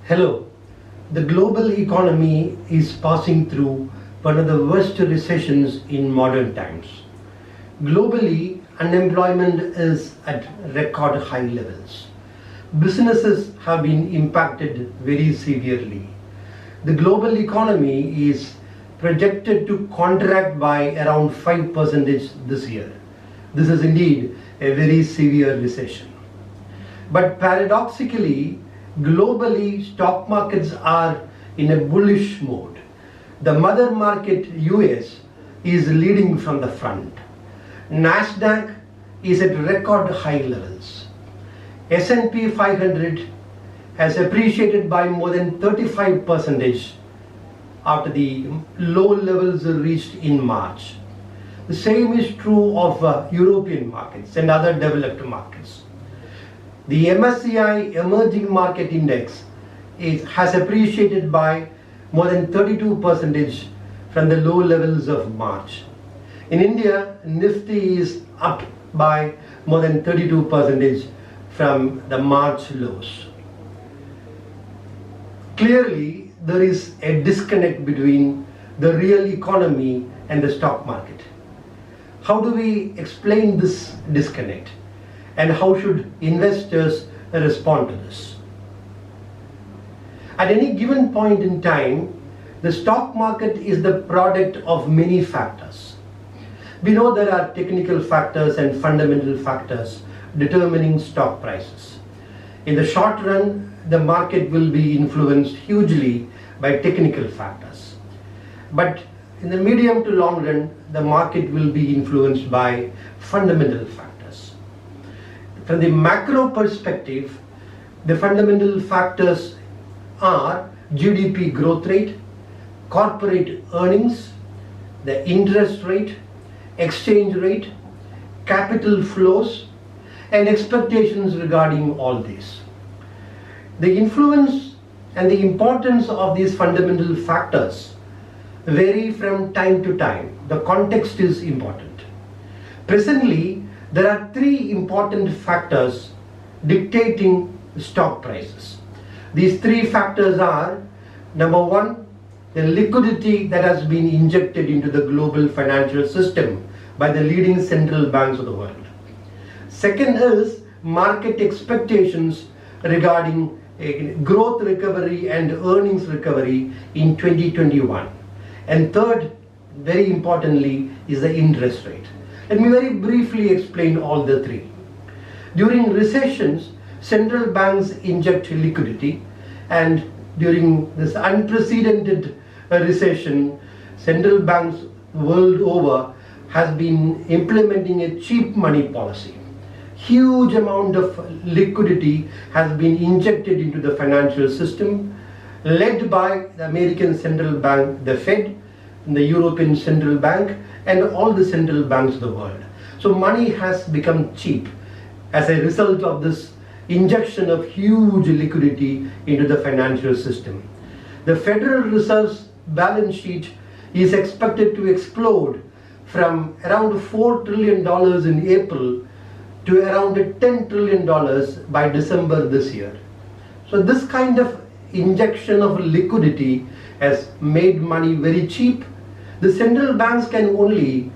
Hello. The global economy is passing through one of the worst recessions in modern times. Globally, unemployment is at record high levels. Businesses have been impacted very severely. The global economy is projected to contract by around 5% this year. This is indeed a very severe recession. But paradoxically, globally, stock markets are in a bullish mode. The mother market US is leading from the front. Nasdaq is at record high levels. S&P 500 has appreciated by more than 35% after the low levels reached in March. The same is true of European markets and other developed markets. The MSCI Emerging Market Index has appreciated by more than 32% from the low levels of March. In India, Nifty is up by more than 32% from the March lows. Clearly, there is a disconnect between the real economy and the stock market. How do we explain this disconnect? And how should investors respond to this? At any given point in time, the stock market is the product of many factors. We know there are technical factors and fundamental factors determining stock prices. In the short run, the market will be influenced hugely by technical factors. But in the medium to long run, the market will be influenced by fundamental factors. From the macro perspective, the fundamental factors are GDP growth rate, corporate earnings, the interest rate, exchange rate, capital flows, and expectations regarding all these. The influence and the importance of these fundamental factors vary from time to time. The context is important. Presently, there are three important factors dictating stock prices. These three factors are: number one, the liquidity that has been injected into the global financial system by the leading central banks of the world. Second is market expectations regarding growth recovery and earnings recovery in 2021. And third, very importantly, is the interest rate. Let me very briefly explain all the three. During recessions, central banks inject liquidity, and during this unprecedented recession, central banks world over has been implementing a cheap money policy. Huge amount of liquidity has been injected into the financial system, led by the American Central Bank, the Fed, the European Central Bank, and all the central banks of the world. So money has become cheap as a result of this injection of huge liquidity into the financial system. The Federal Reserve's balance sheet is expected to explode from around $4 trillion in April to around $10 trillion by December this year. So this kind of injection of liquidity has made money very cheap. The central banks can only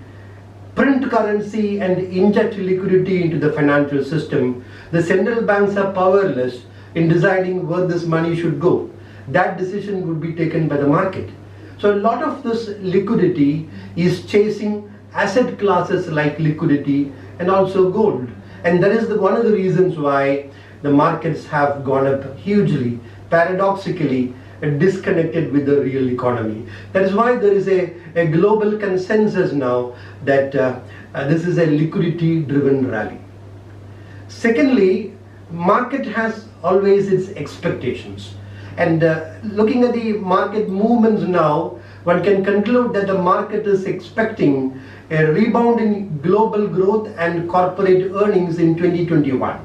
print currency and inject liquidity into the financial system. The central banks are powerless in deciding where this money should go. That decision would be taken by the market. So a lot of this liquidity is chasing asset classes like liquidity and also gold. And that is one of the reasons why the markets have gone up hugely, paradoxically, disconnected with the real economy. That is why there is a global consensus now that this is a liquidity driven rally. Secondly, market has always its expectations. And looking at the market movements now, one can conclude that the market is expecting a rebound in global growth and corporate earnings in 2021.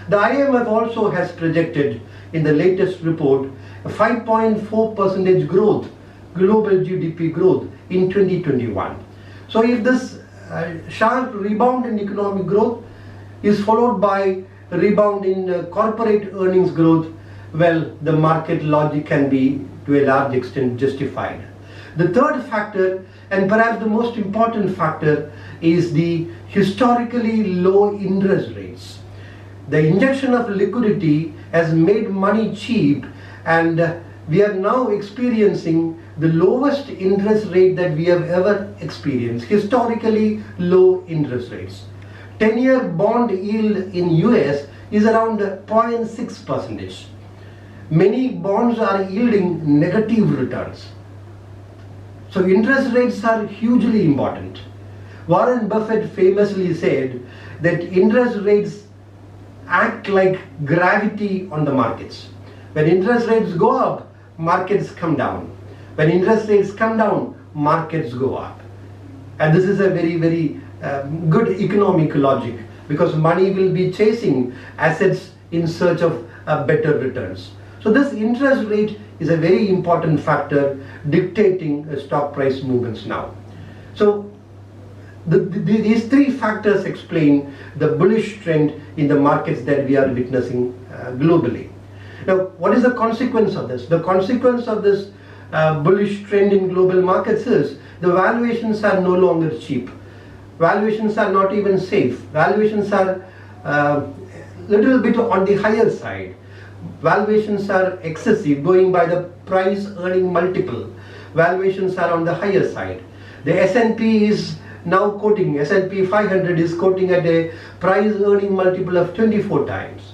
The IMF also has projected in the latest report a 5.4% growth, global GDP growth in 2021. So if this sharp rebound in economic growth is followed by a rebound in corporate earnings growth, well, the market logic can be to a large extent justified. The third factor, and perhaps the most important factor, is the historically low interest rates. The injection of liquidity has made money cheap, and we are now experiencing the lowest interest rate that we have ever experienced, historically low interest rates. 10-year bond yield in US is around 0.6%. Many bonds are yielding negative returns. So interest rates are hugely important. Warren Buffett famously said that interest rates act like gravity on the markets. When interest rates go up, markets come down. When interest rates come down, markets go up. And this is a very, very good economic logic, because money will be chasing assets in search of better returns. So this interest rate is a very important factor dictating stock price movements now. So these three factors explain the bullish trend in the markets that we are witnessing globally. Now, what is the consequence of this? The consequence of this bullish trend in global markets is the valuations are no longer cheap. Valuations are not even safe. Valuations are little bit on the higher side. Valuations are excessive, going by the price earning multiple. Valuations are on the higher side. The S&P is now quoting, S&P 500 is quoting at a price earning multiple of 24 times.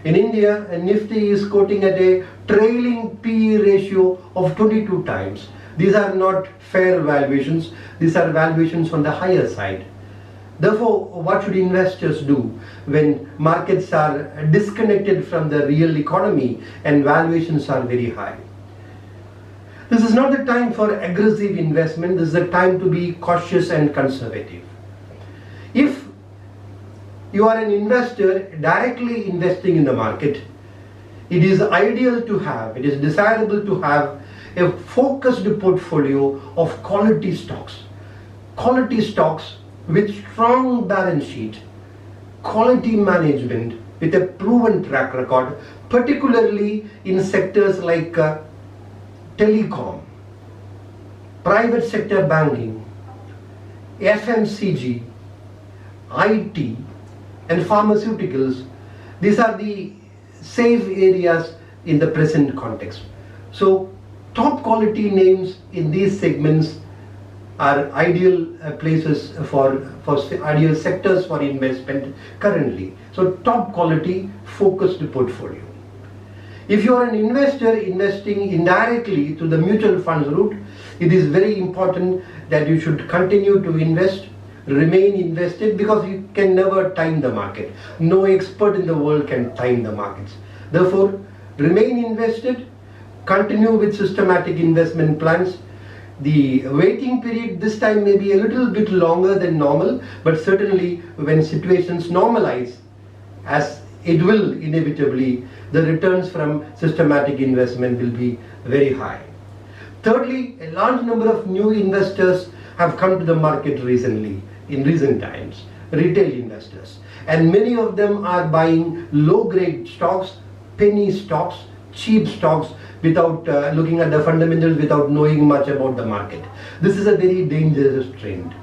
In India, Nifty is quoting at a trailing PE ratio of 22 times. These are not fair valuations. These are valuations on the higher side. Therefore, what should investors do when markets are disconnected from the real economy and valuations are very high? This is not the time for aggressive investment. This is the time to be cautious and conservative. If you are an investor directly investing in the market, it is ideal to have, it is desirable to have a focused portfolio of quality stocks. Quality stocks with strong balance sheet, quality management with a proven track record, particularly in sectors like telecom, private sector banking, FMCG, IT, and pharmaceuticals. These are the safe areas in the present context. So top quality names in these segments are ideal places for ideal sectors for investment currently. So top quality focused portfolio. If you are an investor investing indirectly through the mutual funds route, it is very important that you should continue to invest, remain invested, because you can never time the market. No expert in the world can time the markets. Therefore, remain invested, continue with systematic investment plans. The waiting period this time may be a little bit longer than normal, but certainly when situations normalize, as it will inevitably, the returns from systematic investment will be very high. Thirdly, a large number of new investors have come to the market recently, in recent times, retail investors. And many of them are buying low-grade stocks, penny stocks, cheap stocks, without looking at the fundamentals, without knowing much about the market. This is a very dangerous trend.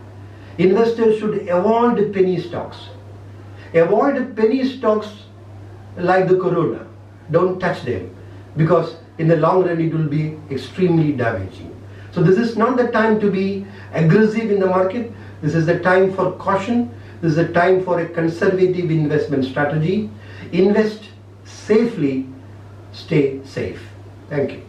Investors should avoid penny stocks. Avoid penny stocks like the corona. Don't touch them, because in the long run it will be extremely damaging. So this is not the time to be aggressive in the market. This is the time for caution. This is the time for a conservative investment strategy. Invest safely, stay safe. Thank you.